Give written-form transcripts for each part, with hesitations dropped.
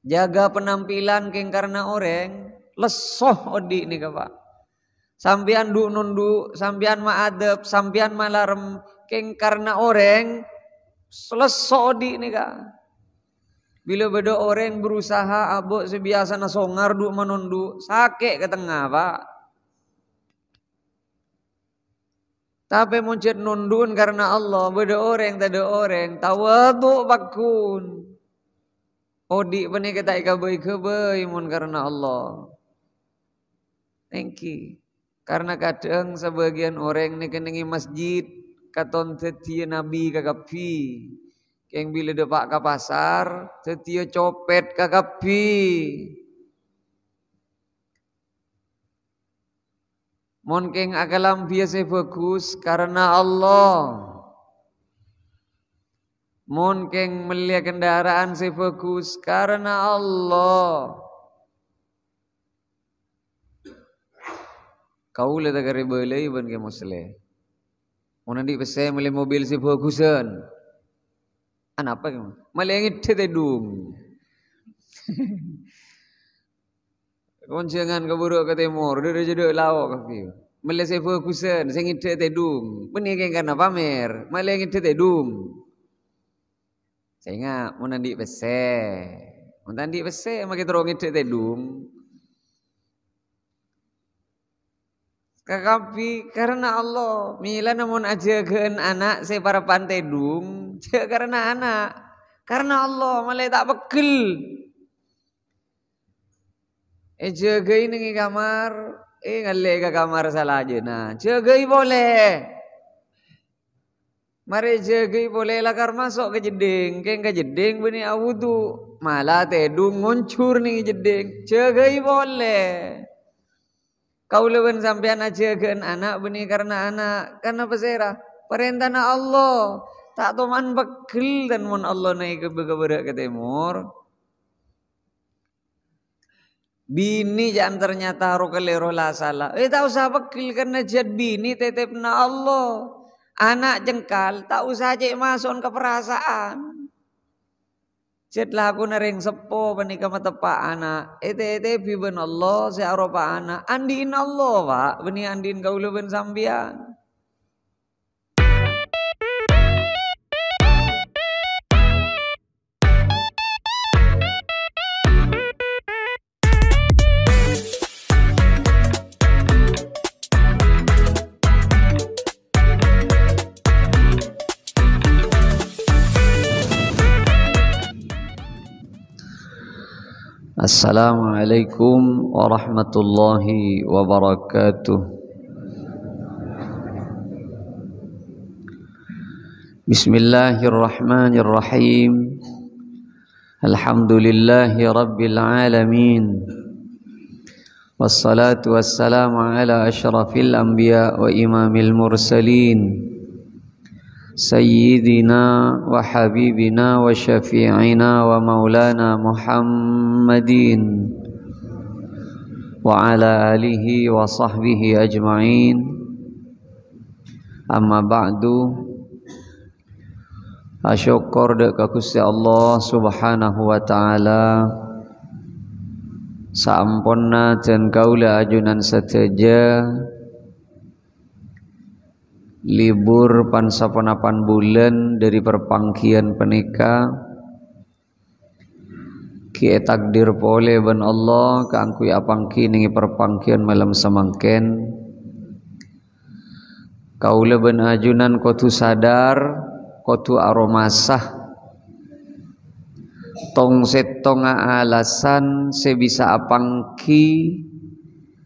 Jaga penampilan keng karena orang lesoh odi nih Pak. Sampian du nundu, sampian maadep, sampian malarem keng karena orang lesoh odi nih Kak. Bila beda orang berusaha abok sebiasa nasongar du menundu sakit ke tengah Pak. Tapi muncul nundun karena Allah. Beda orang tak ada orang tawadu bakun. Odi benih kita ikabai mun karena Allah. Thank you. Karena kadang sebagian orang ni kenengi masjid katon setia Nabi kakapi. Keng bila depak ke pasar setia copet kakapi. Mon keng akalam biasa fokus karena Allah. Mon keng melihat kendaraan saya fokus karena Allah. Kau lihat agar boleh iban ke muslim. Mon nanti pasal melihat mobil saya fokusan. Apa kamu? Melihat itu tedung. Kon jangan keburu ke timur, dia jadi lawak kafi. Melihat saya fokusan, saya ngite tedung. Benih kan pamer, melihat ngite tedung. Saya ingat mau nanti bese, makin terong ngite tedung. Kakapi karena Allah, mila namun ajakan anak saya para pantedung, karena anak, karena Allah malah tak bekel. Jagai nengi kamar, ngale ke kamar salah aja nah. Jagai boleh. Mari jagai boleh lakar masuk ke jeding, ke jeding bini awudu. Malah tedung nguncur nih jeding. Jagai boleh. Kau lewen sampean ajakan anak bini karena pesera. Perintah Allah. Tak toman bekil dan mun Allah naik ke berak ke timur. Bini jangan ternyata rokelero lah salah. Tak usah bekil karena jad bini tetepna Allah. Anak jengkal tak usah cek masuk ke perasaan. Jad lah aku nering sepo benika matepak anak. Ete biben Allah si aropa anak. Andiin Allah Pak. Beni andin kau leben sambian. Assalamualaikum warahmatullahi wabarakatuh. Bismillahirrahmanirrahim. Alhamdulillahi rabbil alamin. Wassalatu wassalamu ala asyrafil anbiya wa imamil mursalin. Sayyidina wa habibina wa syafi'ina wa maulana Muhammadin wa ala alihi wa sahbihi ajma'in. Amma ba'du. Asyukur dekat Gusti Allah Subhanahu wa taala samponna jan kaula ajunan sateja libur pansaponapan bulan dari perpangkian penika ki takdir pole ban Allah kaangkui apangki ningi perpangkian malam semangken kaula ban ajunan kotu sadar kotu aromasah tong setong alasan sebisa apangki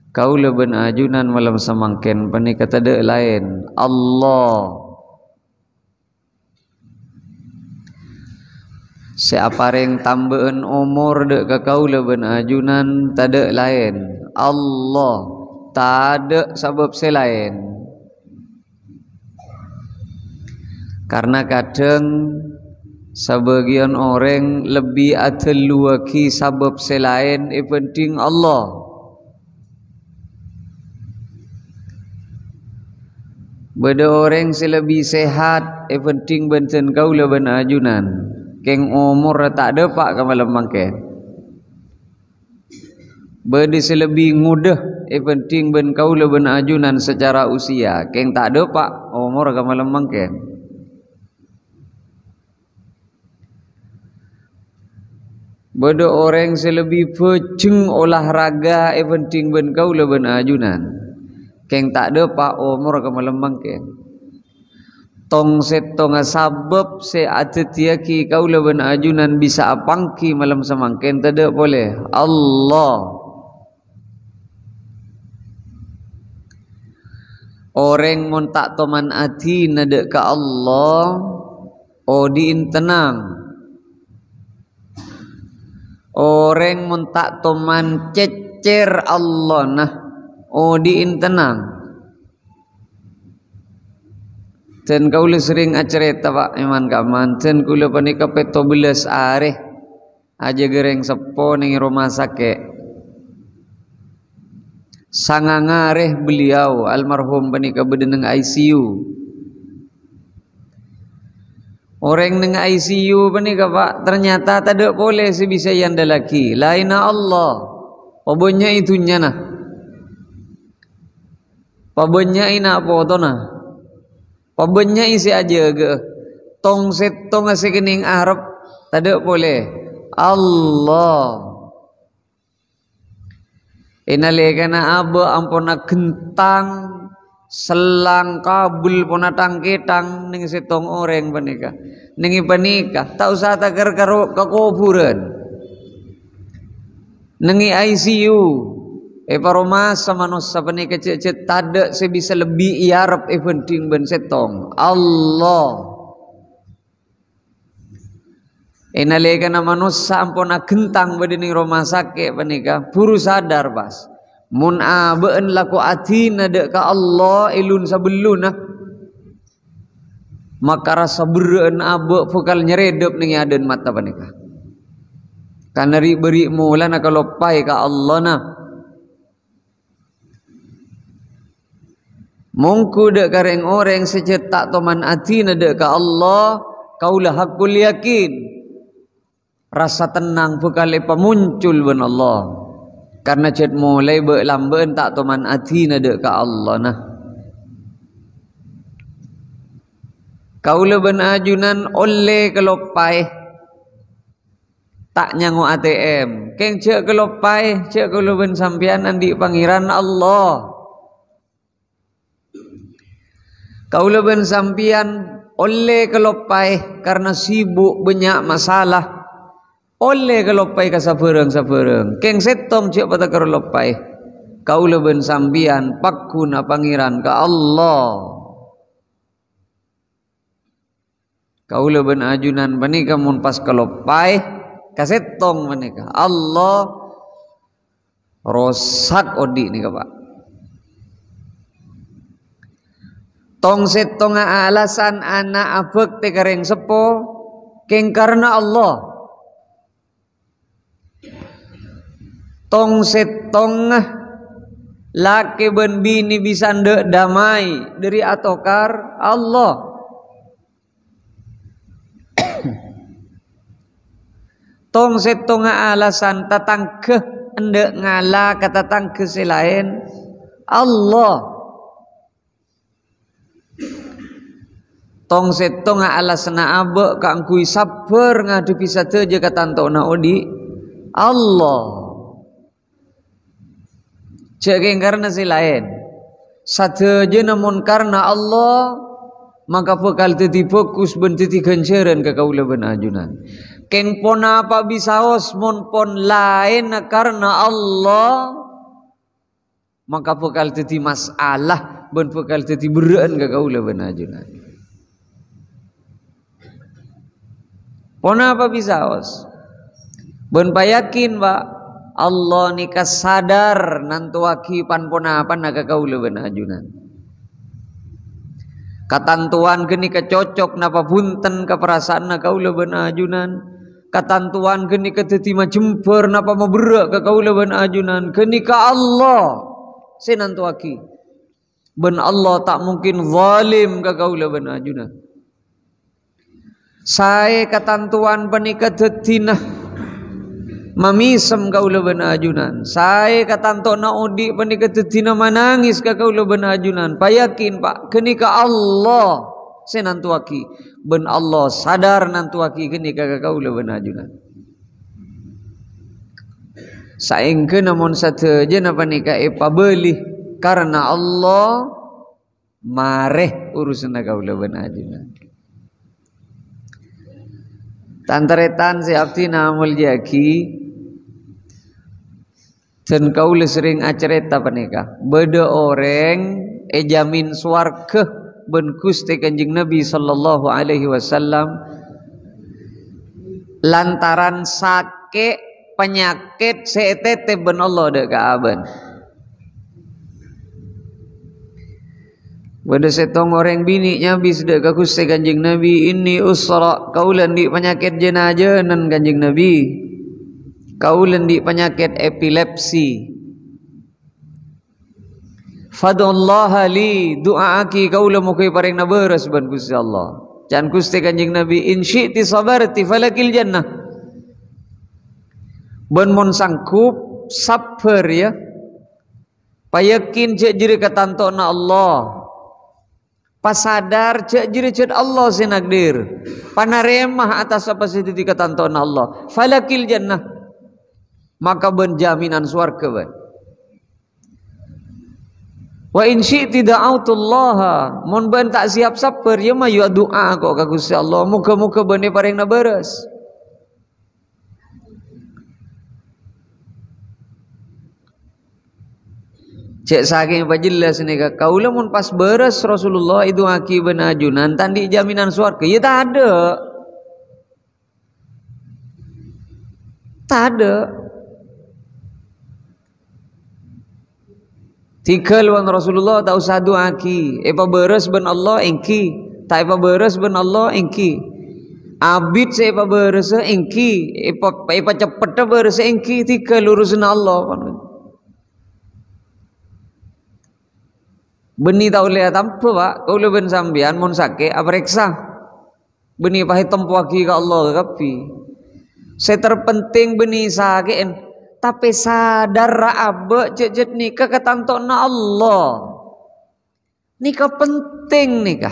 kau leben ajunan malam semangken penika tade lain Allah. Seapareng tambahan umur dek ka kau leben ajunan tade lain Allah. Tade sebab selain. Karena kadang sebagian orang lebih ateluaki sebab selain penting Allah. Beda orang selebih sehat, penting benten kau leben ajunan. Keng umur tak ada pak ke malam mangke. Bedi selebih mudah penting ben kaula ben ajunan secara usia keng tak ada pak umur agama lemang keng. Beda orang selebih peceng olahraga penting ben kaula ben ajunan keng tak ada pak umur agama lemang keng. Tong setong sabab se atetiaki kaula ben ajunan bisa apangki malam semangken tak ada boleh Allah. Orang mun tak toman ati nade ka Allah diin tenang. Orang mun tak toman cecer Allah nah diin tenang. Dan kaula sering acerita pak iman kaman dan kula panika peto belas areh aja gereng sepo ning rumah sakit. Sangangareh beliau almarhum panika bedeneng ICU. Orang neng ICU panika pak ternyata tak ada boleh sebisa yang laki laina Allah. Pabonnya itunya nah. Pabonnya ina apa to nah. Pabonnya isi aja ge. Tong setong ase kening Arab tak ada boleh Allah. Inalekana aba ampona gentang selang kabul pona tangketang ning setong orang panika ning panika tak usah taker karo kuburan ning ICU paromasa manusia panika cecet tada sebisa lebih iarap penting ben setong Allah. Inalekana manusia ampona gentang bade ning rumah sakit panika puru sadar pas mun abeun laku atina dek ka Allah ilun sabeluna maka rasa bereun abe pukal nyeredep ning adeun mata panika kana ri beri mulana kalau pai ka Allah nah mungku dek kareng orang secetak toman atina dek ka Allah kaulah hakul yakin. Rasa tenang bekal muncul ben Allah. Karena cet mulai berlamban tak toman atina dek ka Allah nah. Kaula ben ajunan oleh kelopai tak nyangu ATM. Keng cek kelopai cek kaula ben sampian andi pangeran Allah. Kaula ben sampian oleh kelopai karena sibuk banyak masalah. Oleh kelopai ka sapereng keng setong cek pata kelopai kaula ben sambian pakuna pangeran ka Allah. Kaula ben ajunan panika mun pas kelopai ka setong panika Allah rosak odi nika pak. Tong setong alasan anak abek te kareng sepo keng karena Allah. Tong setong laki ben bini bisa ndek damai dari atokar Allah. Tong setong alasan tatang ke ndek ngala kata tatang ke selain Allah. Tong setong alasan abe kangkui sabar ngadepi sateja katantona odi Allah. Cekeng karena si lain sateja namun karena Allah maka bekal teti fokus ben teti genceran ke kaula ben ajunan keng pon apa bisa os mon pon lain karena Allah maka bekal teti masalah ben bekal teti bereun ke kaula ben ajunan pon apa bisa os ben payakin Pak Allah nikah sadar nantuaki panponapan naga kaula ben ajunan. Katantuan geni kecocok napa punten ke perasaan na kaula ben ajunan. Katantuan geni ketetima jemper napa maberak ke kaula ben ajunan. Geni ka Allah senantuaki. Ben Allah tak mungkin zalim ke kaula ben ajunan. Saya katantuan panika tetinah mamisem kaula ben ajunan. Saya katanto na odi panika tetina manangis ka kaula ben ajunan. Payakin Pak, kenika Allah senantuaki ben Allah sadar nantuaki kenika ka kaula ben ajunan. Saengkeun namun sateuje napa nika pabelih karena Allah mareh urusan kaula ben ajunan. Tantaretan si abdi namul jaki dan kaula sering acerita panika beda orang jamin swarga ben Gusti Kanjeng Nabi sallallahu alaihi wasallam lantaran sake penyakit seetete ben Allah dek kaaban. Beda setong orang bini nyabis dek ka Gusti Kanjeng Nabi ini usra kaulan di penyakit jenajenan Kanjeng Nabi. Kaulan di penyakit epilepsi. Fadullah li doaaki kaulan mukai paring na beres ban Gusti Allah. Can Gusti Kanjeng Nabi in syi'ti sabarti falakil jannah. Ben mon sangkup sabar ya. Payakin cek jiri katantona Allah. Pasadar cek jiri cek Allah sinagdir. Panaremah atas apa siti katantona Allah. Falakil jannah. Maka benjaminan swarga ban. Wa in syi'ti da'autullaha mun ban tak siap sabar ya mah doa kok ka Gusti Allah muga-muga bane paringna beres. Cek saking pajelas nika kaula mun pas beres Rasulullah itu aki benajunan tandi jaminan swarga ya tak ada. Tak ada. Tiga luan Rasulullah tak usah doaki. Epa beres ben Allah engki. Tak epa beres ben Allah engki. Abid se epa beres engki. Epa cepet beres engki. Tiga lurusan Allah. Beni tahu lihat apa Pak? Kau ben sambian mon sake apreksa. Beni pahe tempuaki ka Allah kapi. Saya terpenting beni sakein. Tapi sadar ra'abe cek nikah ketantona Allah. Nikah penting nikah.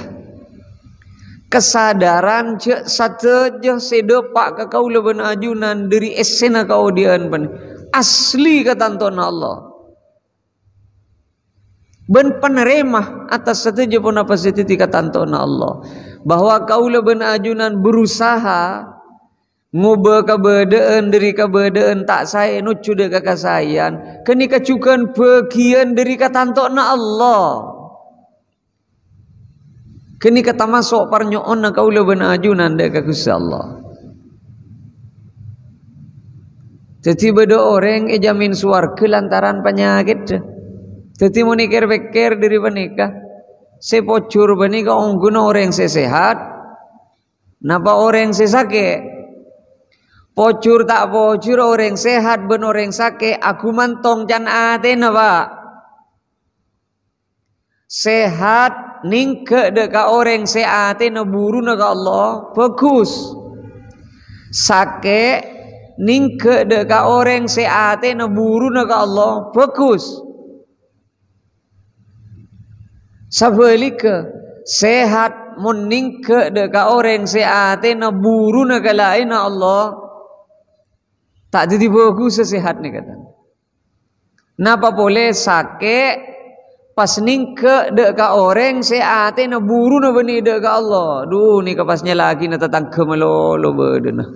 Kesadaran cek sateja sedepak ke kaula ben ajunan dari esena kaudian pen. Asli ketantona Allah. Ben penerima atas sateja pun apa setiti ketantona Allah. Bahwa kaula ben ajunan berusaha ngubah kebedaan dari kebedaan tak saya nucu dek kakasayan kenika cukan bagian dari katantokna Allah kenika tamasuk parnyoon kaula ben ajunan dek Gusti Allah. Jadi beda orang jamin swarga lantaran penyakit. Jadi menikir-pikir diri penikah sepocur benika ongguna orang sehat napa orang sesake. Pocur tak pocur orang sehat ben orang sakit aku mantong jan atena Pak. Sehat ningke deka orang sehatena buru naga Allah bagus. Sakit ningke deka orang sehatena buru naga Allah bagus. Sabalika sehat mun ningke deka orang sehatena buru naga lain Allah. Tak jadi bagus sehat nih kata. Napa boleh sakit pas ningke dek ka orang sehat na buru na beni dek ka Allah. Duh ni kapasnya lagi na tatang kemelolo bedena.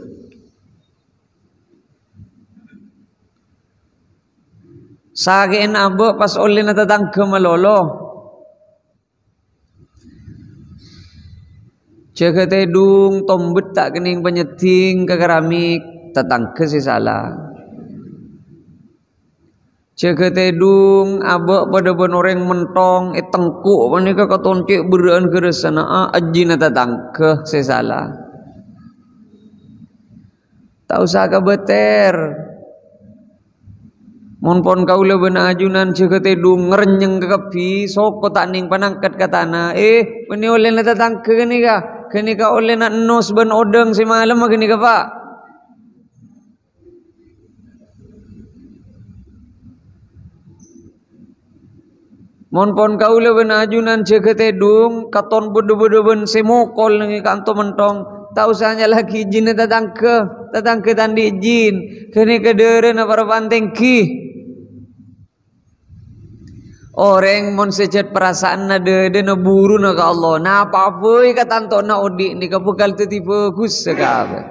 Sakit na abo pas oleh na tatang kemelolo. Jaga tedung tombet tak kening penyeting ke keramik. Tatang ke si salah. Jaga tedung abak pada ben orang mentong tengkuk panika katoncek beraan keresana ajina tatang ke si salah. Tak usah kabeter. Mun pon kaula ben ajunan jaga tedung ngerenyeng ke kepi soko tak ning panangkat katana beni oleh na tatang ke kenika oleh na nos ben odeng si malam kenika Pak. Mon pon kaula ben ajunan ceketedung katon bedu-bedu ben semokol ngi kanto mentong tak usahnya lagi jin datang ke tandi jin kene kedere na para panteng ki orang mon secet perasaan na de na buru na ka Allah na apa-apa ka tanto na odi ni ka bekal tipe kus sekabe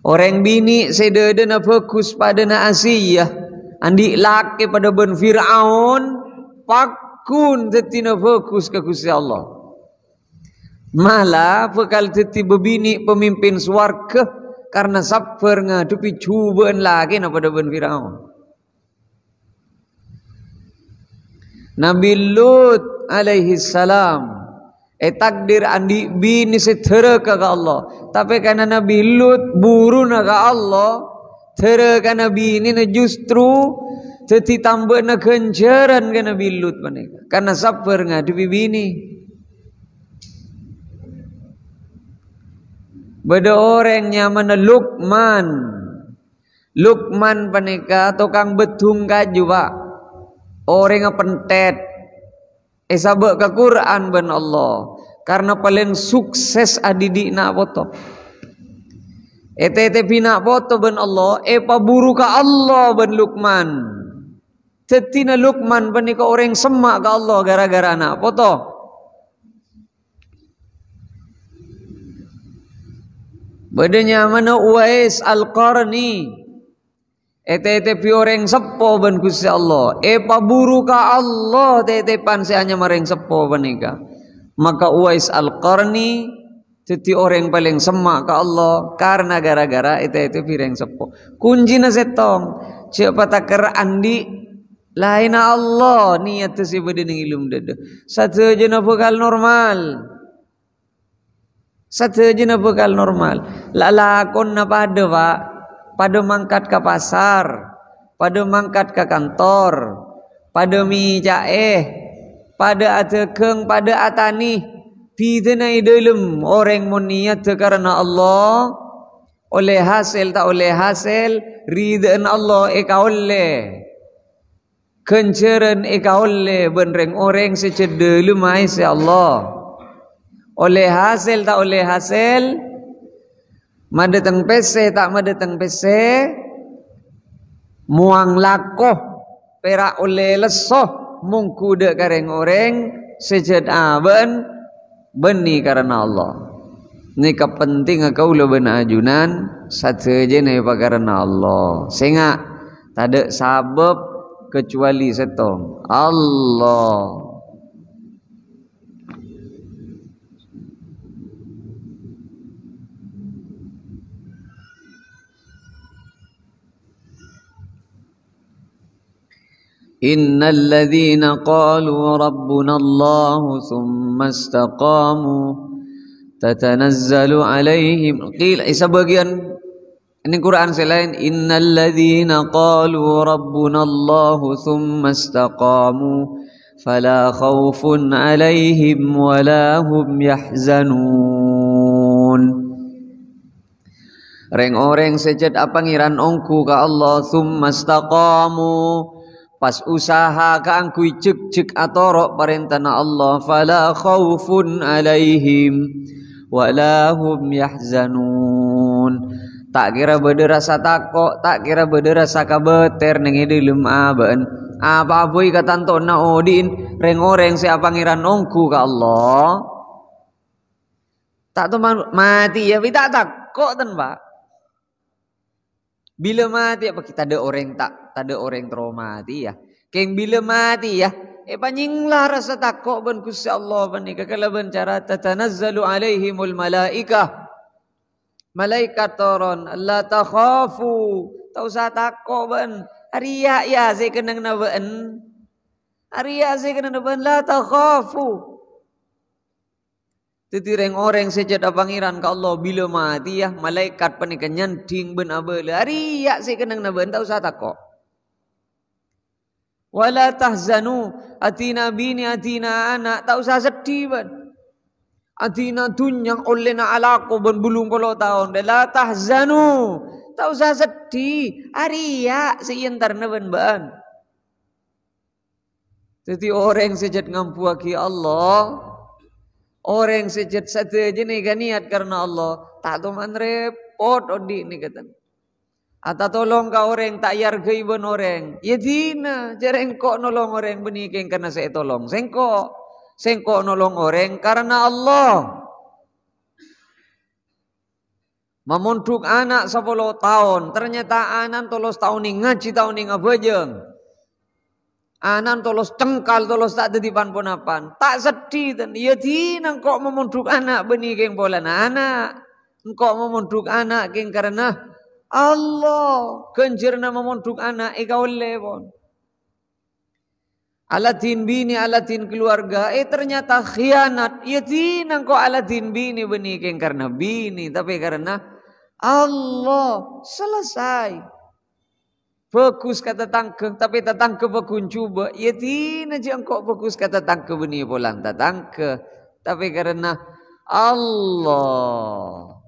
orang bini sedede na fokus pada na Asiyah andi laki pada ben Fir'aun pakun tetina fokus ke Gusti Allah malah bekal teti bebini pemimpin swarga karena sabar ngadepi cubaan lagi na pada ben Fir'aun. Nabi Lut alaihi salam takdir andi bini setera ka Allah tapi karena Nabi Lut buru na ka Allah tera kana bini na justru teti tambah na kencaran kana Nabi Lut maneka karena sabar ngadepi bini. Beda orang nyaman Lukman paneka tukang betung kaju pak orang pentet sabak ke Quran ben Allah karena paling sukses adidik nak foto ete pina foto ben Allah paburu ka Allah ben Lukman tetina Lukman paneka orang semak ka Allah gara-gara nak foto. Badanya mana Uwais Al-Qarni ete pi orang sepo ben Gusti Allah paburu ka Allah tetepan hanya mareng sepo benika maka Uwais Al-Qarni teti orang paling semak ka Allah karena gara-gara ete pireng sepo kunjina setong siapa takar andi lain Allah niat si bedeng ilum dede satu jena bekal normal satu jena bekal normal lalakon na pada pak pada mangkat ke pasar pada mangkat ke kantor pada mi jaeh pada atekeng pada atani pidana idulum orang moniat karena Allah oleh hasil tak oleh hasil ridaan Allah eka oleh kenceran eka oleh benreng orang secedelu mai se Allah oleh hasil tak oleh hasil madeteng PC tak madeteng PC muang lakoh perak oleh lesoh mungku dek kareng orang sejad aben beni karena Allah ni kepenting kau lo ben ajunan satu je ni karena Allah sehingga tak ada sabab kecuali setong Allah. Innal ladzina qalu rabbuna Allah thumma istaqamu tatanazzalu alaihim qila sebagian ini Quran selain innal ladzina qalu rabbuna Allah thumma istaqamu fala khaufun alaihim wala hum yahzanun reng-oreng sejat pangeran ongku ka Allah thumma istaqamu pas usaha kaangkui cek atorok perintahna Allah fala khaufun alaihim wala hum yahzanun tak kira bede rasa takok tak kira bede rasa kabeter ning dilem aben apa boy katantona odin reng oreng sia pangeran ongku ka Allah tak teman mati ya tak takok ten Pak bila mati apa kita ada orang tak ada orang traumati ya. Keng bila mati ya. Panyinglah rasa takut ben Gusti Allah menika kala ben cara tatanazzalu alaihimul malaikah. Malaikat turun la takhafu. Tak usah takut ben. Ariya ya saya kenang na ben. Ariya saya kenang na ben la takhafu. Titireng orang sejat pangeran ka Allah bila mati ya malaikat panika nyanting ben abele ariya si kenang na ben tak usah takok wala tahzanu atina bini atina anak tak usah sedih ben atina dunyang oleh na alako ben bulung puluh tahun la tahzanu tak usah sedih ariya si entar na ben ban Jadi orang sejat ngampuaki Allah, orang sejat satu aja nih niat karena Allah, tak tuman repot odi nih kata. Atau tolong ka orang tak yargai ben orang, ya dina jarang kok nolong orang benikeng karena saya tolong, sengko nolong orang karena Allah. Memunduk anak 10 tahun, ternyata anak tolos tahun ini ngaji tahun ini ngabajeng. Anak tolos cengkal, tolos tak titipan ponapan. Tak sedih dan ya dina kok memunduk anak benih keng bolan anak. Engkau memunduk anak keng karena Allah. Kenjirna memunduk anak ika oleh. Alatin bini, alatin keluarga. Ternyata khianat. Ya dina kok alatin bini benih keng karena bini. Tapi karena Allah. Selesai. Fokus kata tangke, tapi tatangke bakun coba. Ya tina jang kok fokus kata tangke benih polan tatangke. Tapi karena Allah.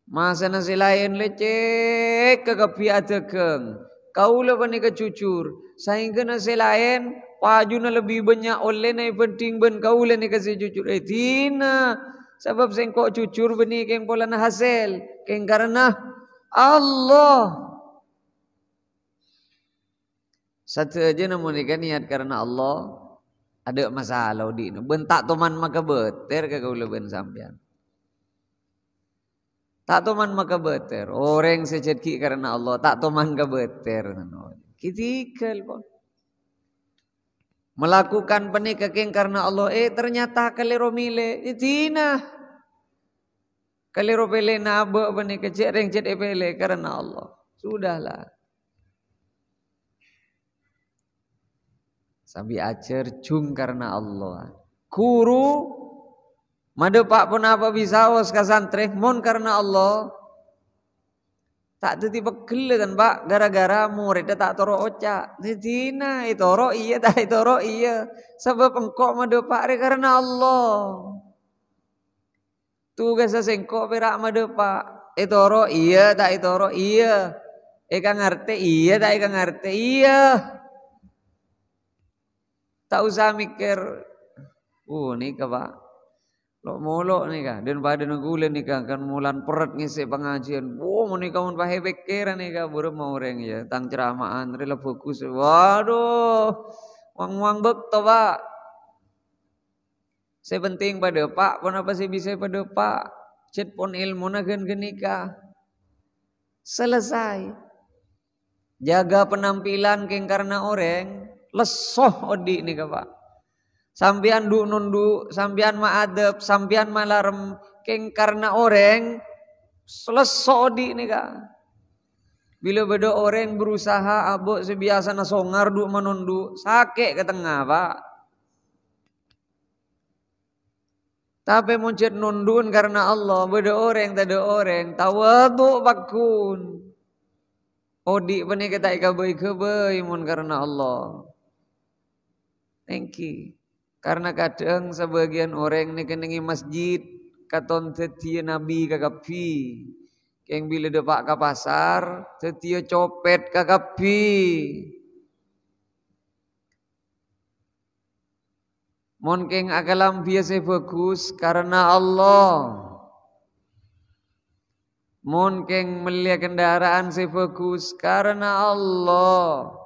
Masa nasi lain lecek kagapi adekeng. Kaulah bani kecucur. Sehingga nasi lain pajuna lebih banyak oleh na penting ben kaulah ni kasih cucur. Tina. Sebab sengkok cucur benih keng polan hasil. Keng karena Allah. Satu aja namun ikan niat karena Allah ada masalah di ini. Bentak teman maka beter ke kau leben sampean. Tak teman maka beter. Orang sejati karena Allah tak teman ke beter. Kitikal pun. Melakukan penikah karena Allah. Ternyata kalero mile. Tina. Kalero pele naba penikah cereng cede pele karena Allah. Sudahlah. Sambil acer cung karena Allah. Guru madepak pun apa bisa was kasantre mon karena Allah. Tak teti pegel kan Pak gara-gara murid tak toro oca. Tina itoro iya tak itoro iya. Sebab engkau madepak karena Allah. Tugas sengkok perak madepak. Itoro iya tak itoro iya. Eka ngerti iya tak eka ngerti iya. Tak usah mikir, nih Pak, lo molok nih kah, dan pada nenggulen nih kah, kan mulan peret ngisi pengajian, mau nih kawan pakai pikiran nih kah, baru mau orang ya, tang ceramaan, rela fokus, waduh, wang bekto Pak, saya penting pada Pak, pun apa sih bisa pada Pak, cet pun ilmu nagen genika, selesai, jaga penampilan keng karena orang. Lesoh odi nih Pak. Sampian du nundu, sampian maadep, sampian malarem keng karena orang lesoh odi nih Kak. Bila beda orang berusaha abok sebiasa nasongar du menundu, sakit ke tengah Pak. Tapi muncul nundun karena Allah, beda orang tak ada orang, tawadu bakun. Odi benih kita ikabai mun karena Allah. Thank you. Karena kadang sebagian orang ni kenengi masjid katon setia Nabi kakapi. Keng bila depak ke pasar setia copet kakapi. Mon keng akalam biasa bagus karena Allah. Mon keng melihat kendaraan sebagus karena Allah.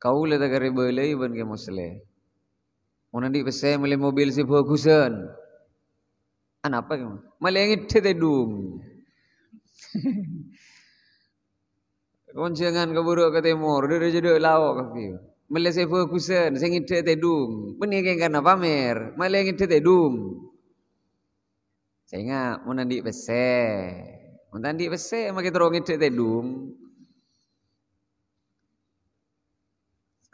Kau lihat agak rebelai ban ke muslim. Mau nanti pesai meli mobil si bagusan. Apa kamu? Malengit tedung. Konjangan keburu ke timur, dia jadi lawak kapi. Meli si bagusan, sengit tedung. Benih karena pamer, malengit tedung. Sehingga mau nanti pesai, makin terongit tedung.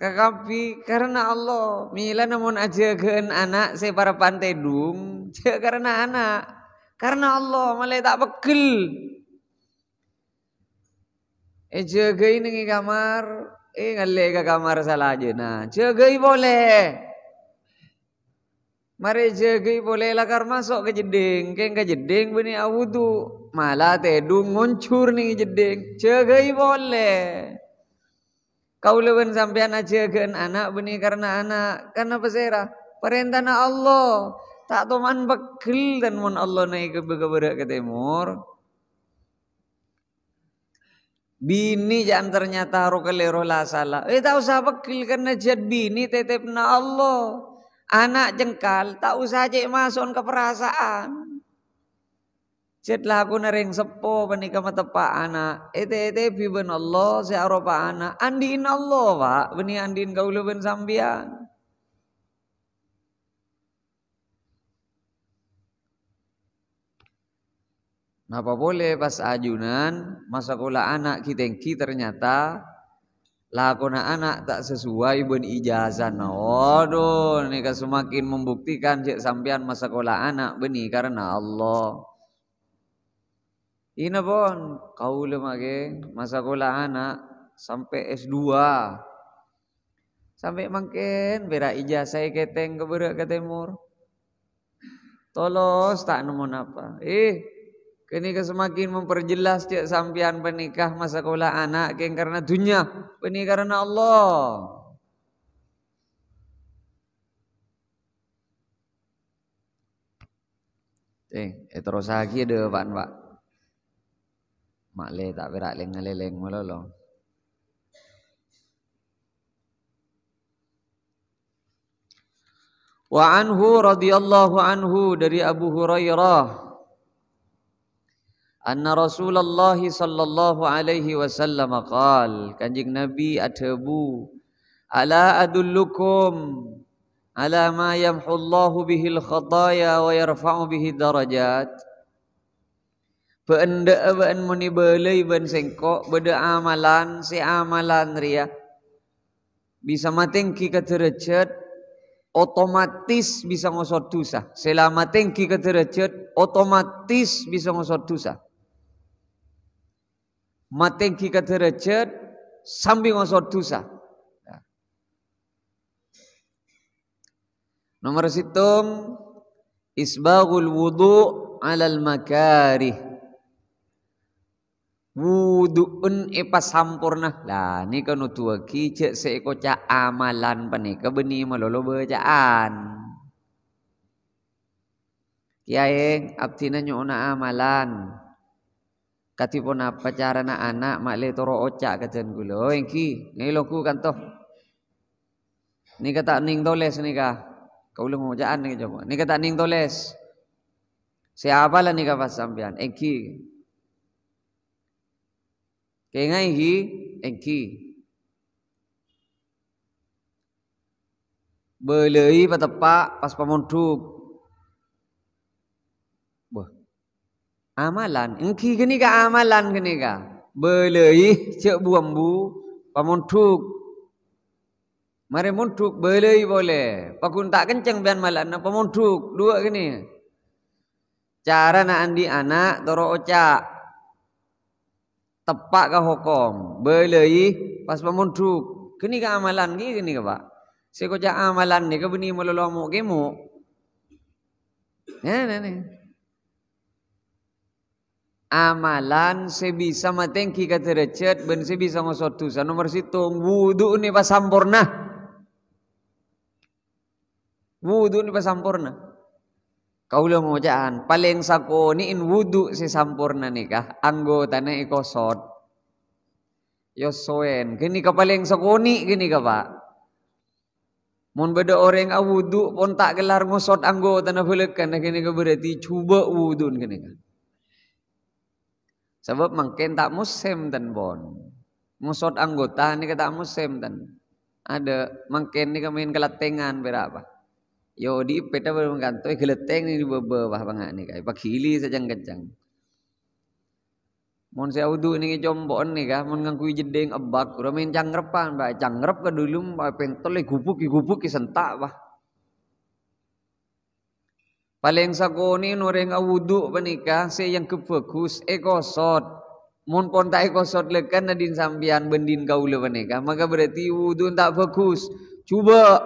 Kakapi karena Allah mila namun ajagan anak saya para pantai dung karena anak karena Allah malah tak pegel jagai nengi kamar ngale ke kamar salah aja nah jagai boleh Mari jegi boleh lakar masuk ke jeding, ke jeding beni awudu, malah tedung nguncur nih jeding, jegi boleh. Kau lewen sampean ajagan anak beni karena pesera, perintah Allah, tak toman bekil dan mon Allah naik ke berak ke timur. Bini jangan ternyata rokelero lah salah. Tak usah bekil karena jad bini tetepna Allah. Anak jengkal tak usah cek masuk ke perasaan. Jadlah aku nering sepo benika matepak anak. Ete biben Allah searopa anak. Andin Allah pak. Beni andin kau leben sambian. Napa boleh pas ajunan masa sekolah anak kitengki ternyata lakona anak tak sesuai ben ijazah. Waduh, ini kan semakin membuktikan cek sampean masa sekolah anak beni karena Allah. Ina pun kau lemage masa sekolah anak sampai S2. Sampai makin bera ijazah keteng ke berak ke timur. Tolos tak nemu apa. Kini semakin memperjelas cek sampian penikah masa sekolah anak keng karena dunia, ini karena Allah. Terus lagi ada pak. Mak le tak berak leng malolo. Wa anhu radhiyallahu anhu dari Abu Hurairah. Anna Rasulullah sallallahu alaihi wasallam qal, Kanjeng Nabi adhabu, ala adullukum ala ma yamhullahu bihil khataya wa yarfa'u bihi darajat. Beenda ben muni beuleuy ben sengko beda amalan si amalan ria bisa matengki ka derajat otomatis bisa ngosot dosa. Selama tengki ka derajat otomatis bisa ngosot dosa. Matengki ka derajat sambil ngosot dosa. Nomor situm isbaghul wudu alal makarih. Wuduun epas sampurna. Lah ni kan utuaki cek seeko ca amalan panika beni malolo bacaan. Kiai abdina nyona amalan. Katipun apa cara na anak makle toro ocak kajen gulo engki ngiloku kan toh ni kata ning toles nika kau lu ngojaan nih coba ni kata ning toles siapa lah nika pas sampean engki kengai hi engki belei patepak pas pamonduk amalan engki gini ka amalan gini ka belei cek buambu pamonduk mari monduk belei boleh pakun tak kenceng bian malan pamonduk dua gini cara na andi anak toro ocak tepak ka hukum belei pas pamonduk gini ka amalan gini ka pak sekoja amalan ni ka beni melolomu kemu nih amalan sebisa matengki ka derajat ben sebisa ngosot dosa. Nomor situ wudu ni pas sampurna. Wudu ni pas sampurna. Kaula ngojaan paling sakoniin wudu si sampurna nikah anggotana ikosot. Yo soen gini ka paling sakoni gini ka Pak. Mun beda orang wudu pun tak gelar ngosot anggotana belekan gini ka berarti coba wudu gini ka. Sebab mungkin tak musim dan bon. Musot anggota ni kata musim dan ada mungkin ni kemain kelatengan berapa. Yo di peta bergantung keleteng ni bebah bangak ni kai pakili sajang kencang. Mun saya wudu ni jombon ni kah mun ngangkui jedeng ebak ura main cangrepan ba cangrep ka dulu ba pentol gubuk sentak bah. Paling sakoni noreng awudu panika se yang kebagus ekosot. Mun pon tak ekosot lekan nadin sambian bendin kaula panika maka berarti wudu tak bagus. Cuba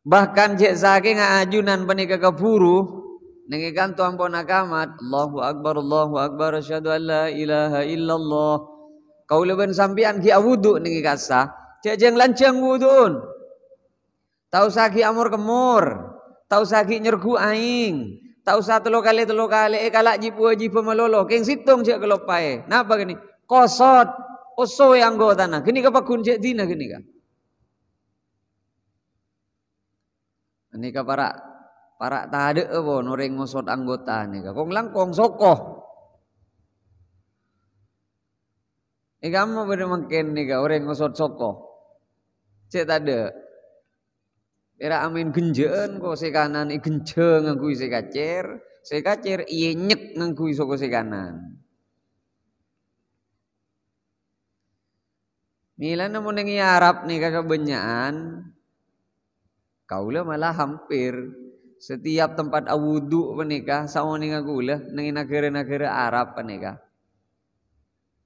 Bahkan cek saking ajunan panika keburu nengikan tuan pon akamat Allahu akbar asyhadu an la ilaha illallah kau leben sampian ki wudu nengi kasa cek jeng lancang wuduun tau saki amur kemur tau saki nyergu aing tau sa telo kali kalak jipu melolo keng situng cek kelopai napa gini kosot oso yang anggota gini ka pakun cek dina gini ka ini ka para tade apa noreng ngosot anggota nih kong langkong sokoh. Kamu bener makin nih orang ngosot sokoh. Cek tade. Era amin genjeun kok se kanan i genceng ngangkui se kacer ieu nyek ngangkui soko se kanan. Mila namun nengi Arab nih kakak benyaan. Kaula malah hampir setiap tempat awudu panika saoni ngagulah nengi negara-negara Arab panika.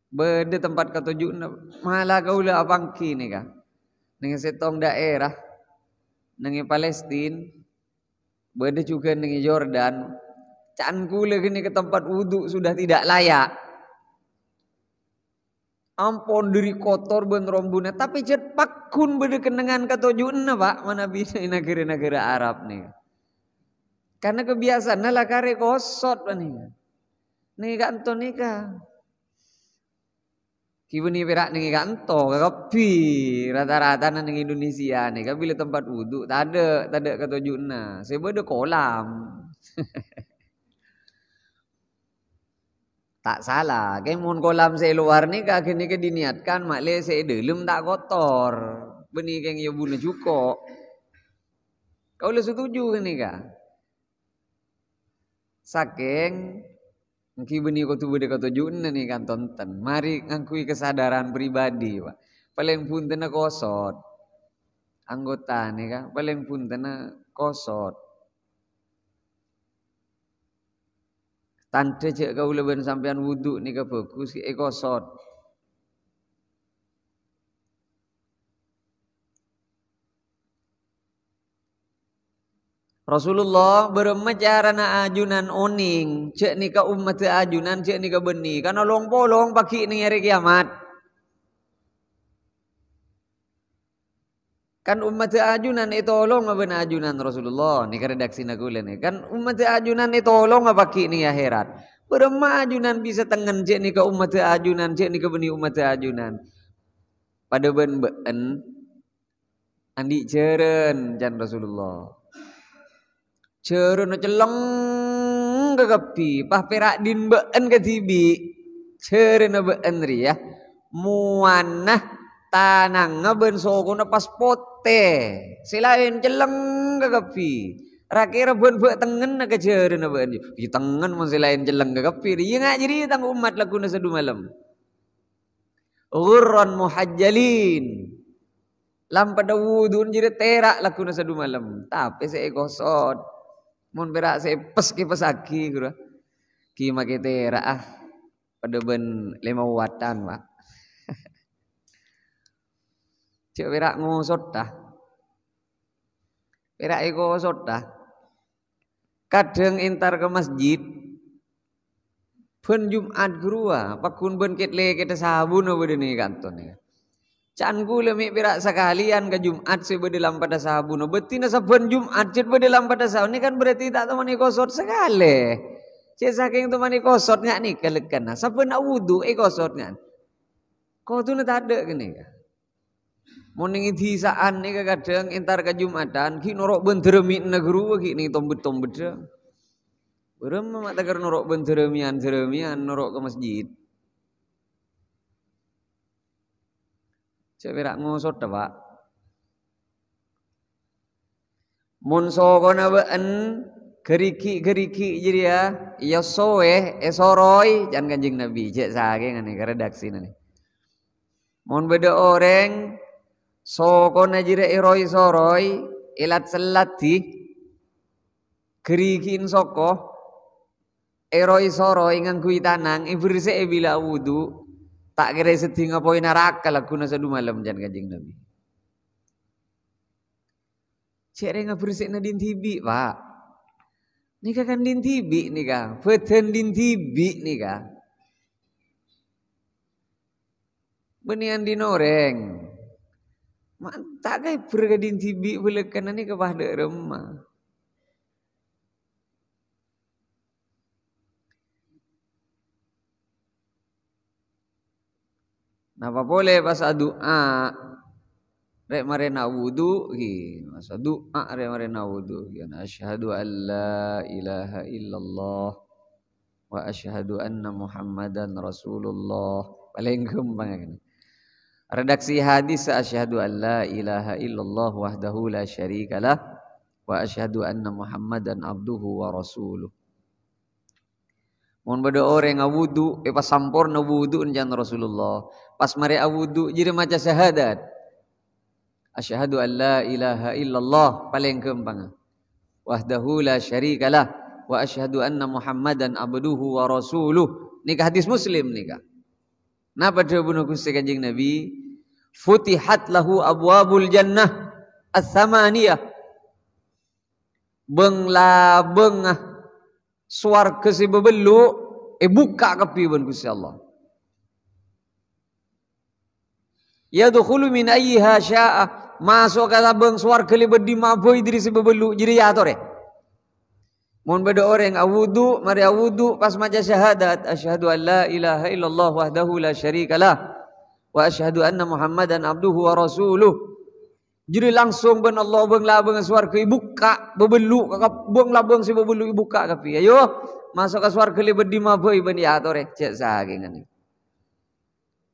Bede tempat ketujuh malah kaula abangki nika. Nengi setong daerah nengi Palestina bede juga nengi Jordan. Can kula gini ke tempat wudu sudah tidak layak. Ampun diri kotor ben rombuna tapi cet pakun bede kenengan ketujuhna Pak mana bisa negara-negara Arab nih. Karena kebiasaan lah kare kosot nih. Nih kanto nika. Kibuni perak nih kanto kapi rata-rata nang Indonesia nih kabile tempat wudu tade ketujuhna. Sebede kolam. Tak salah, kayak mun kolam saya luar nih kak kini ke diniatkan makle saya dalam tak kotor. Benih kayak ya buna cuko. Kau le setuju nih kak? Saking ngki benih kau tuh beda kau tujuan nih kan tonton. Mari ngakui kesadaran pribadi pak. Paling pun tena kosot. Anggota nih kak, paling pun tena kosot. Tante cek kau leben sampean wudu nih ke bagus kosot. Rasulullah bermecarana ajunan oning cek nih ke umat ajunan cek nih ke beni karena long polong pagi nih hari kiamat. Kan umat ajunan itu tolong ngaben ajunan Rasulullah nih redaksi nagule nih kan umat ajunan itu tolong ngapaki nih akhirat. Berema ajunan bisa tengen cek nih ke umat ajunan cek nih ke beni umat ajunan. Pada ben andi ceren jan Rasulullah. Ceren celeng kegepi pah perak din ben ke tibi ceren ben ri ya muanah tanang ngeben sokona pas pote selain celeng kegepi rakira ben tengen ke ceren ben di tengen mun selain celeng kegepi ieu ngajiri tang umat laguna sadu malam ghurran muhajjalin lam pada wudun jire terak laguna sadu malam tapi saya kosot mun berak saya pesaki gura ki make terak pada ben 5 watan Pak. Cek berak ngosot dah. Berak ngosot dah. Kadang entar ke masjid. Ben Jumat grua, pakun ben ketle kita sabun bede ni kanton ni. Can gula mi berak sekalian ke Jumat sebede lam pada sabun. Betina saben Jumat cet bede lam pada sabun ni kan berarti tak temani kosot sekali. Cek saking temani kosot ngak ni kelekan. Saben nak wudu kosot ngak. Kau tu nak tak ada gini kan. Moning idhisaan ni kadang entar ke Jumatan ki norok benteremi negru ki ni tombet-tombet. Berem mak tagar norok benteremian norok ke masjid. Cek berak ngosot dah Pak. Mun sokona ben geriki jadi ya soe soroi jan Kanjeng Nabi cek saking ngene redaksi ni. Mun beda orang sokona jire iroi soroi ilat selati gerikin soko iroi soroi ngangkui tanang ibrise bila wudu tak kira sedih ngapain neraka laguna sadu malam jan Kanjeng Nabi. Cek renga bersihna din tibi, Pak. Nika kan din tibi nika, peten din tibi nika. Benian dinoreng. Tak kai perga din tibi belekan ni ke bahde remah. Napa boleh pas doa rek marena wudu ki, masa doa rek marena wudu ki. Asyhadu an la ilaha illallah wa asyhadu anna Muhammadan Rasulullah. Paling gampang kan. Redaksi hadis asyhadu an la ilaha illallah wahdahu la syarikalah wa asyhadu anna Muhammadan abduhu wa rasuluh. Mun bade orang ngawudu pas sampurna wudu enjan Rasulullah. Pas mari awudu jadi maca syahadat. Asyhadu an la ilaha illallah paling gampang. Wahdahu la syarikalah wa asyhadu anna Muhammadan abduhu wa rasuluh. Nikah hadis Muslim nikah. Napa dia bunuh Gusti Kanjeng Nabi? Futihat lahu abwabul jannah ats-tsamaniyah. Bengla bengah swarga si bebelu buka kapi ban Gusti Allah. Yadkhulu min ayyiha syaa. Masuk kata beng swarga libet di maboi diri si bebelu jadi ya tore. Mun bade orang awudu, mari awudu pas maca syahadat, asyhadu an la ilaha illallah wahdahu la syarikalah wa asyhadu anna Muhammadan abduhu wa rasuluh. Jadi langsung ben Allah beng la beng swarga buka bebelu beng la beng si bebelu buka kapi. Ayo masuk ke swarga libet di maboi ben ya tore cek saking ni.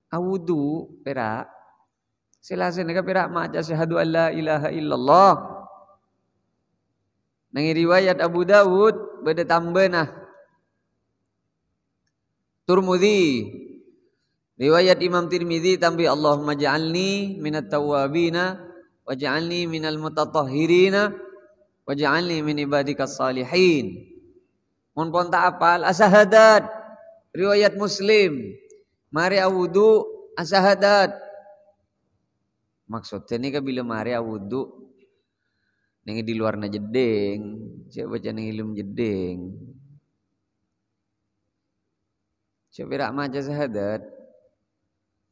Awudu perak silasen ka perak maca asyhadu an la ilaha illallah. Nang riwayat Abu Dawud beda tambahna Turmudi riwayat Imam Tirmidzi tambi Allahumma ja'alni minat tawwabina waj'alni minal mutatahhirina waj'alni min ibadikas salihin. Mun pon tak apal asyahadat riwayat Muslim mari awudu asyahadat. Maksudnya ni bila mari awudu nengi di luar na jeding, cek baca nengi ilmu jeding. Cek berak maca syahadat.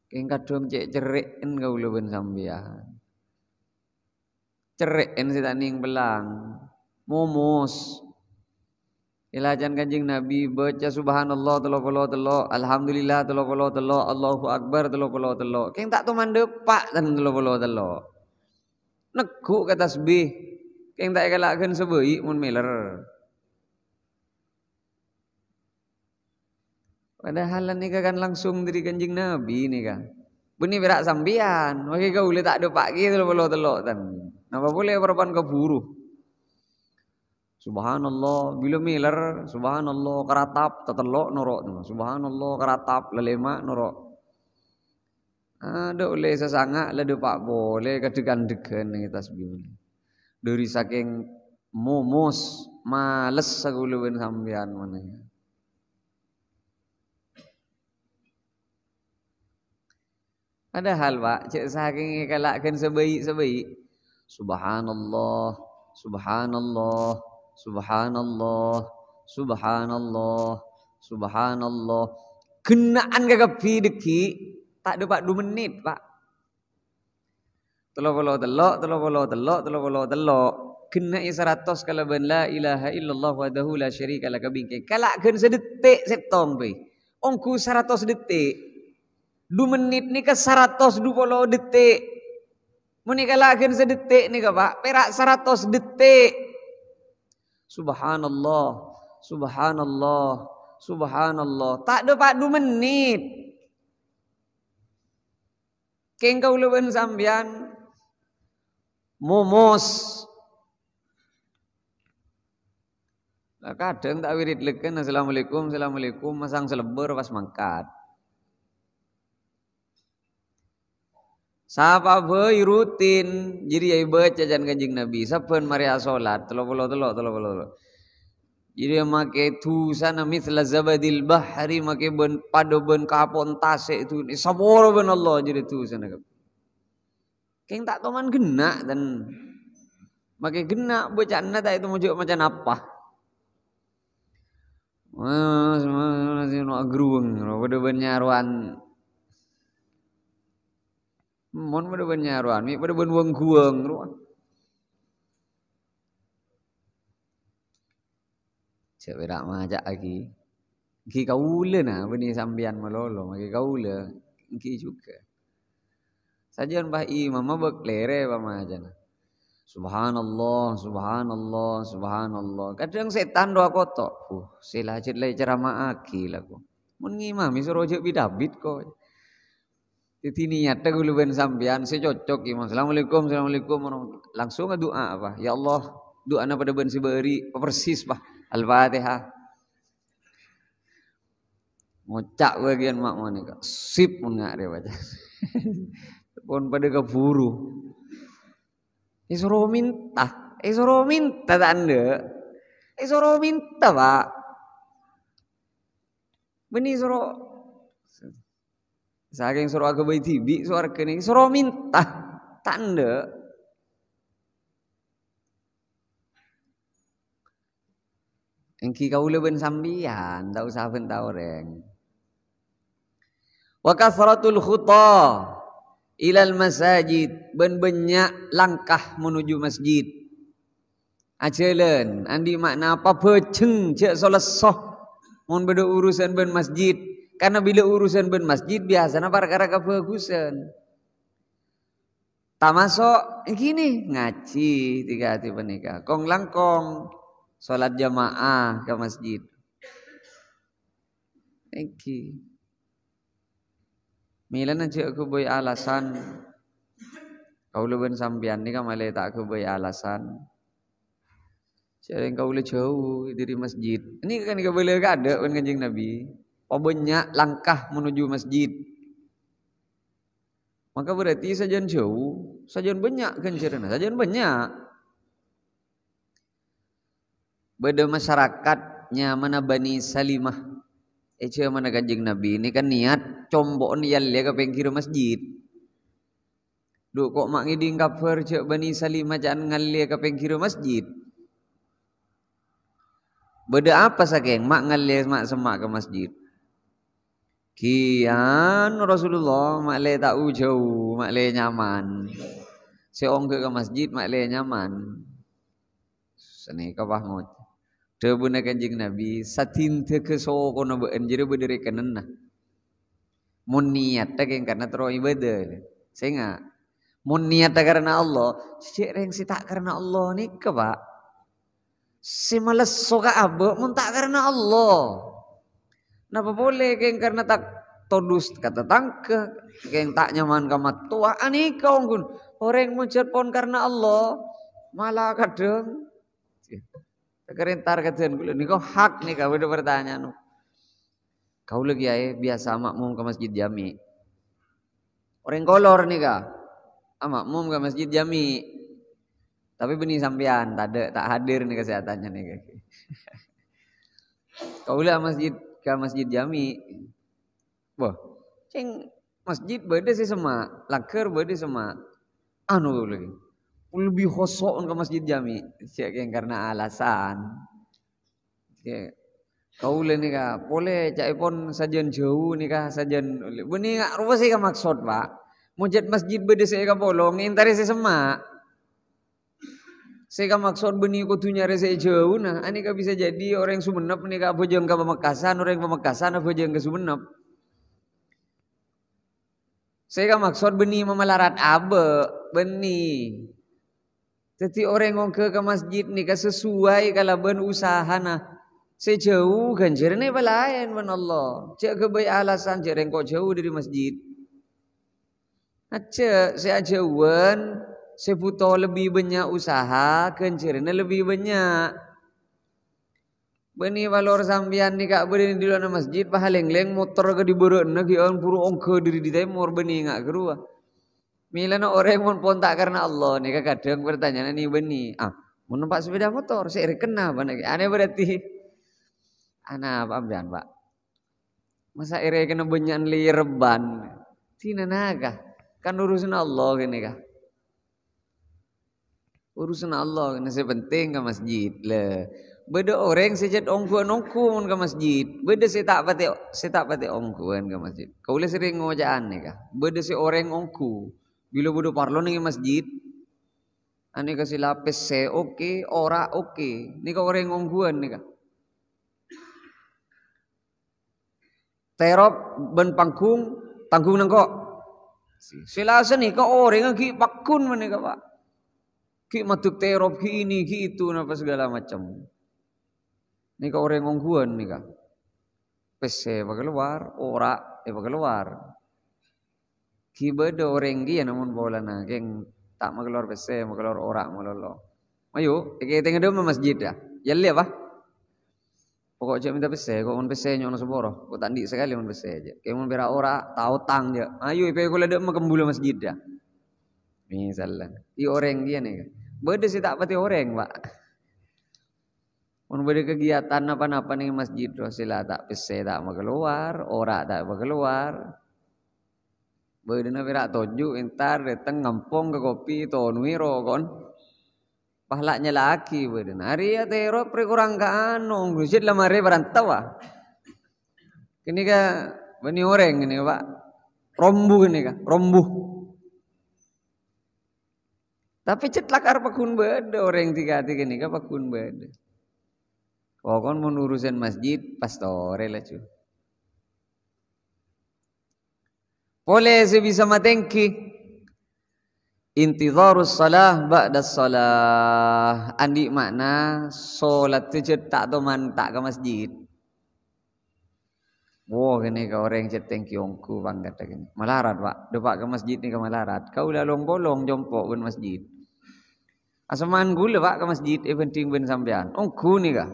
Keng kadung cek cereken kaula ben sampean. Cereken sita ning belang. Momos. Ilajan Kanjeng Nabi baca subhanallah 33, alhamdulillah 33, Allahu akbar 33. Keng tak tuman depak dan 33. Neguk ke tasbih. Keng tak kalakkeun sebeui mun meler. Padahal nika kan langsung dari Kanjeng Nabi nika. Beni berak sambian, wage gaule tak ada pagi telok tan. Napa boleh perpan keburu. Subhanallah bila meler, subhanallah karatap tetelok norok. Subhanallah karatap lelema norok. Ada oleh sesanga lede pak boleh kadegan-degan ning tasbih. Dari saking momos males saguluwen sampean meneh. Padahal Pak cek saking kalakkeun sebaik-sebaik. Subhanallah, subhanallah, subhanallah, subhanallah, subhanallah. Genaan kagapi deki tak ada Pak 2 menit Pak. Telok. Kena 100 kalaban la ilaha illallah wahdahu la syarikalah kabingke. Kalakkeun sedetik setong pe. Ongku 100 detik. 2 menit ni ke 120 detik. Mun kalakkeun sedetik ni ka Pak, perak 100 detik. Subhanallah, subhanallah, subhanallah. Tak ada Pak 2 menit. Keng kaula ben sampean momos. Kadang tak wirid leken assalamualaikum masang selebar pas mangkat. Sapa beui rutin jadi ai baca jan Kanjeng Nabi saben mari salat 33. Jadi make tusana mithla zabadil bahri make ben pado ben kapon tasik itu saboro ben Allah jadi tusana. Keng tak toman genak dan Makai kena bercanda tak itu muncul macam apa? Nak geruang, pada benyaruan. Mon pada benyaruan, mi pada benwang guang. Cak berak majak lagi. Ki kaula nah beni sambian malolo, maki kaula. Ki juga. Sajian bah imam beklere pamajan. Subhanallah, subhanallah, subhanallah. Kadang setan doa kotok. Sila jelai ceramah aki lagu. Mun ngimami suruh je bidabit kok. Titi niat aku luben sampean secocok imam. Assalamualaikum, assalamualaikum. Langsung doa apa? Ya Allah, doa na pada ben siberi persis bah. Al-Fatihah. Ngocak bagian mak mana kak. Sip mun ngak dia baca. Pun pada keburu. Suruh minta. Suruh minta tak anda. Suruh minta pak. Beni suruh. Saking suruh aku bayi tibi. Suara kini. Suruh minta. Tak anda. Engki kau leben sambian. Tak usah bentah orang. Wa kathratul khuta. Ilal masajid. Ben-banyak langkah menuju masjid. Acelen. Andi makna apa? Peceng. Cik solat soh. Mun beda urusan ben masjid. Karena bila urusan ben masjid. Biasanya perkara kebagusan. Tak masuk. Gini. Ngaji. Tiga hati penikah. Kong langkong. Solat jamaah ke masjid. Engki. Milan aja aku boy alasan. Kau leben sambian ni kan malah tak aku boy alasan. Jadi kau le jauh dari masjid. Ini kan kau boleh ada kan kanjeng Nabi. Banyak langkah menuju masjid. Maka berarti sajian jauh, sajian banyak kan cerana, sajian banyak. Beda masyarakatnya mana Bani Salimah. Eca mana kanjeng Nabi ini kan niat combok niat dia ke pengkir masjid. Duk kok mak ngiding kafir cak Bani Salimah jangan ngalia ke pengkir masjid. Beda apa saking mak ngalia mak semak ke masjid. Kian Rasulullah mak le tak jauh, mak le nyaman. Seong ke masjid mak le nyaman. Seni kapah mot. Debuna kanjeng Nabi satin ke so kono beun jere bedere kenenna. Mun niat tak karena tero ibadah. Senga. Mun niat karena Allah, cek reng si tak karena Allah ni ke Pak. Si males soka abe mun tak karena Allah. Napa boleh keng karena tak todus kata tangke keng tak nyaman kamat tua ani kau kun. Orang muncul pon karena Allah malah kadang kerentar katakan kula ni kau hak ni kau ada pertanyaan. Kau lagi ay biasa makmum ke masjid jami. Orang kolor ni kah? Makmum ke masjid jami. Tapi benih sampean tak hadir ni kesehatannya ni kah. Kau lah masjid ke masjid jami. Wah, ceng masjid beda sih sama, laker beda sama. Anu lagi. Lebih khosok ke masjid jami. Siapa yang karena alasan. Kau le ni kah, boleh cak pun sajian jauh ni kah sajian. Beni ngak rupa sih kah maksud pak. Mujud masjid beda saya kah bolong, intari saya semak. Saya kah maksud beni kutunya saya jauh nah. Ani kah bisa jadi orang Sumenep ni kah bojong ke Pamekasan, orang Pamekasan bojong ke Sumenep. Saya kah maksud beni memelarat abe, beni. Jadi orang yang ke masjid ni kan sesuai kalau ben usaha nah. Sejauh kan jernih balayan ben Allah. Cek kebaik alasan cek rengkok jauh dari masjid. Cek saya jauhan, saya butuh lebih banyak usaha, kan jernih lebih banyak. Beni valor sambian ni kak beri di luar masjid pahaleng-leng motor ke di beren nak kian puru ongke diri di timur beni ngak keruah. Milana orang pun tak karena Allah ni kadang pertanyaan ni beni. Mau numpak sepeda motor, saya kena apa nak? Aneh berarti. Anak apa ambian pak? Masa ere kena banyak lirban? Tina naga, kan urusan Allah gini kah? Urusan Allah kena penting ke masjid lah. Beda orang sejat ongkuan ke masjid. Beda saya tak pati ongkuan ke masjid. Kau boleh sering ngojaan ni kah? Beda si orang ongku. Bila bodoh parlo ni masjid. Ani kasih lapis se oke, ora oke. Ni kau orang ongkuan ni kah? Terop ben pangkung tanggung nangko. Sila ni kau orang ki pakun mana kah pak? Ki matuk terop ki ini ki itu apa segala macam. Ni kau orang ongkuan ni kah? Pese keluar, ora keluar. Ki beda orang dia namun bola na geng tak mau keluar pese, mau keluar ora mau lolo. Ayo, kita tengok dulu masjid dah. Yalle apa? Pokok je minta pese, kau mun pese nyono seboro. Kau tandi sekali mun pese aja. Kayak mun bera ora tahu tang je. Ayo ipe kau ledek makembula masjid dah. Misalnya, i orang dia ni. Beda sih tak pati orang, Pak. Mun beda kegiatan apa-apa nih masjid Rasulullah tak pese tak mau keluar, ora tak mau keluar. Beda na berak toju entar datang ngampong ke kopi tonui rokon. Pahlaknya laki beda na. Hari ya tero prekurang ka anu, gusit lamare barantau ah. Kini ka bani orang ini Pak. Rombu ini ka, rombu. Tapi cetlakar pakun beda orang tiga-tiga ni ka pakun beda. Pokon mun urusan masjid pastore lah cu. Boleh sebisa matengki. Intidharus salah ba'da salah. Andi makna solat tu tak toman tak ke masjid. Wah kene ka orang cetengki ongku bang kata gini. Malarat Pak, depak ke masjid ni ke malarat. Kau dah long-bolong jompok ben masjid. Asaman gula Pak ke masjid penting ben sampean. Ongku ni kah?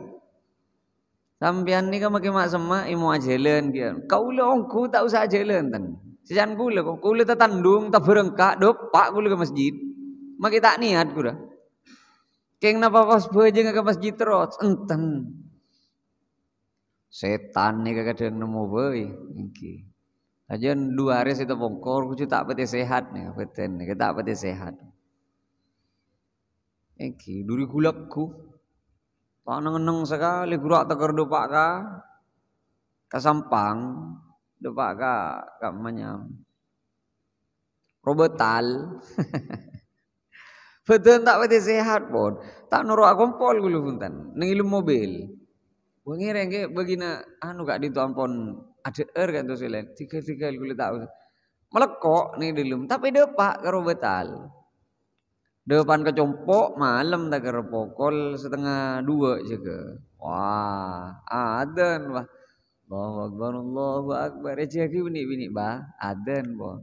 Sampean ni kan makin mak semak imu ajalan dia. Kau lah ongku tak usah ajalan tan. Sejan gula kau gula tak tandung tak berengkak depak gula ke masjid. Makin tak niat gula. Keng napa pas beje ke masjid terus enten. Setan ni kadang nemu boy. Iki. Ajan 2 hari saya bongkor ku tak pati sehat ni beten ni tak pati sehat. Iki duri gulakku. Panang-nang sekali gerak teker depak ka sampang depak ka manyam robetal betul tak pati sehat pun tak nuruk kompol gulu punten nengilum mobil wengireng ke begina anu gak ditu ampon ada kan tu selen tiga gulu tak melekok nih dilum tapi depak ka robetal. Depan kecompok malam tak kira pokol 1:30 juga. Wah, adan wah. Allahu akbar. Rezeki bini bah, adan boh.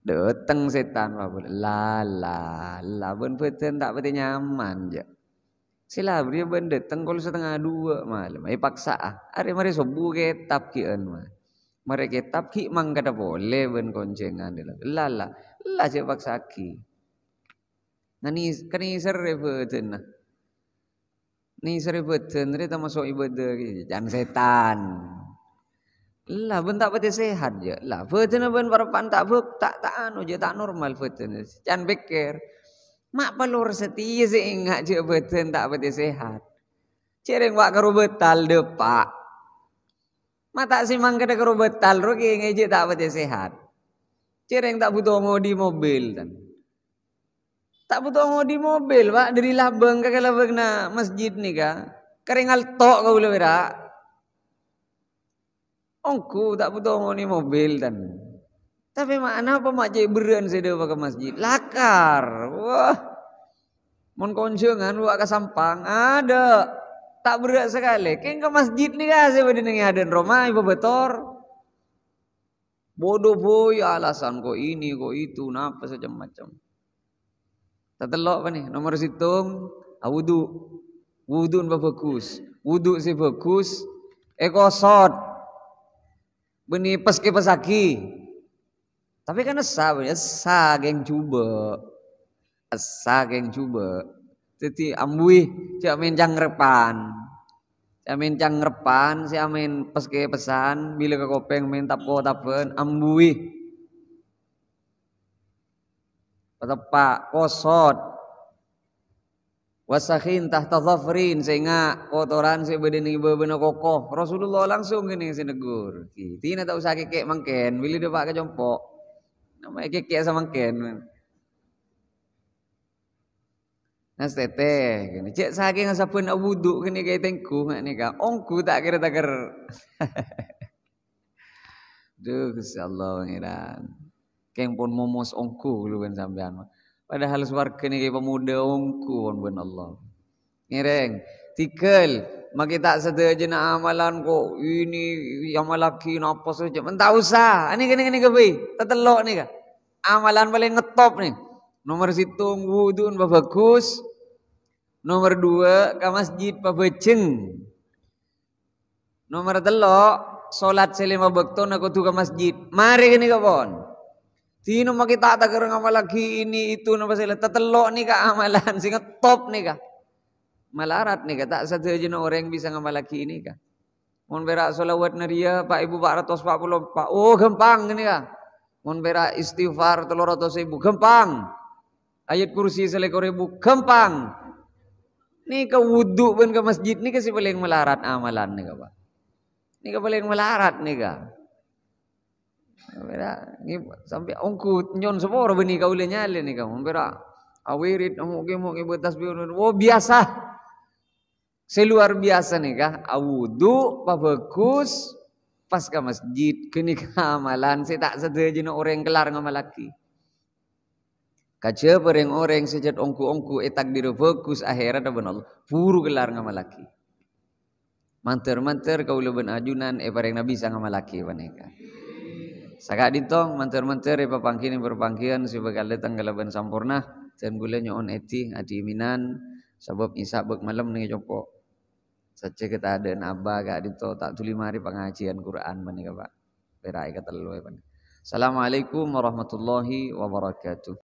Datang setan wah boleh. La ben peten tak pati nyaman je. Sila dia ben datang kol 1:30 malam. Paksa ah. Are mari subuh ketap kian mah. Mari ketap ki mang kada boleh ben koncengan dia. La je paksa ki. Nani kani serrebeten nah. Ni serrebeten reta masuk ibadah jangan setan. Lah ben tak pati sehat je. Lah beten ben parapan tak anu je tak normal beten. Jangan pikir mak pelur setia seingat je beten tak pati sehat. Cereng wak karo betal depak. Mata simang kada karo betal roke ngeje tak pati sehat. Cereng tak butuh ngodi mobil kan. Tak butuh ngodi mobil Pak dari labeng ke labeng na masjid ni ka. Keringal tok kau boleh berak. Ongku tak butuh ngodi mobil dan. Tapi makna apa mak cek beran saya ke masjid. Lakar. Wah. Mon koncengan wak ke sampang ada. Tak berat sekali. Keng ke masjid ni ka saya berdiri ngaden Roma ibu betor. Bodoh boy alasan kok ini kok itu napa macam-macam. Tatelok apa nih? Nomor situng wudu. Wudu napa bagus. Wudu si bagus. Ekosot. Beni pes ke pesaki. Tapi kan esa geng cuba. Esa geng cuba. Jadi ambui cak main cangrepan. Cak main cangrepan, si amin pes ke pesan bila ke kopeng main tapen ambui. Tepak kosot Wasakhin tahta dhafrin sehingga kotoran si bedeni bebenah kokoh. Rasulullah langsung gini si negur. Tina tak usah kekek mangken, bila dia pak kejompok. Namanya kekek sama mangken. Nas teteh gini. Cek saking asap nak wudu gini kayak tengku ngak nika. Ongku tak kira tak ker. Duh Allah pangeran. Keng pun momos ongku lu kan sampean. Padahal suarga ni kayak pemuda ongku pun Allah. Ngereng, tikel, maki tak sedaja na amalan kok ini yang malaki napa saja. Mentah usah. Ini gini kebi. Tetelok ni kah? Amalan paling ngetop nih. Nomor situng wudun bagus. Nomor 2 ke masjid pabeceng. Nomor 3 salat selima waktu nak tu ke masjid. Mari gini kapon. Tino makita tak ngamal lagi ini itu napa sila tetelok ni ka amalan sehingga top ni ka. Malarat ni ka tak saja orang bisa ngamal lagi ini ka. Mun berak solawat naria Pak Ibu 440 Pak. Oh gampang ni ka. Mun berak istighfar 300.000 gampang. Ayat kursi 1.000 gampang. Ni ka wudu pun ke masjid ni kasi paling melarat amalan ni ka Pak. Ni ka paling melarat ni ka. Ni sampai ongku nyon semua orang beni kau nyale ni kamu berak awirit mau bertasbih oh biasa seluar biasa nih kah awudu bagus pas ke masjid kini amalan saya tak sedaja orang kelar ngamalaki kaca orang sejat ongku etak diri bagus akhirat abang Allah puru kelar ngamalaki manter kau leben ajunan pareng nabi bisa ngamalaki paneka Saka ditong manter-manter papangkin berpangkian sebagai letang galaban sampurna dan gulanya on eti adi minan sebab isa bek malam nih jompo saja kita ada naba gak dito tak tuli mari pengajian Quran manika Pak perai kata lu Assalamualaikum warahmatullahi wabarakatuh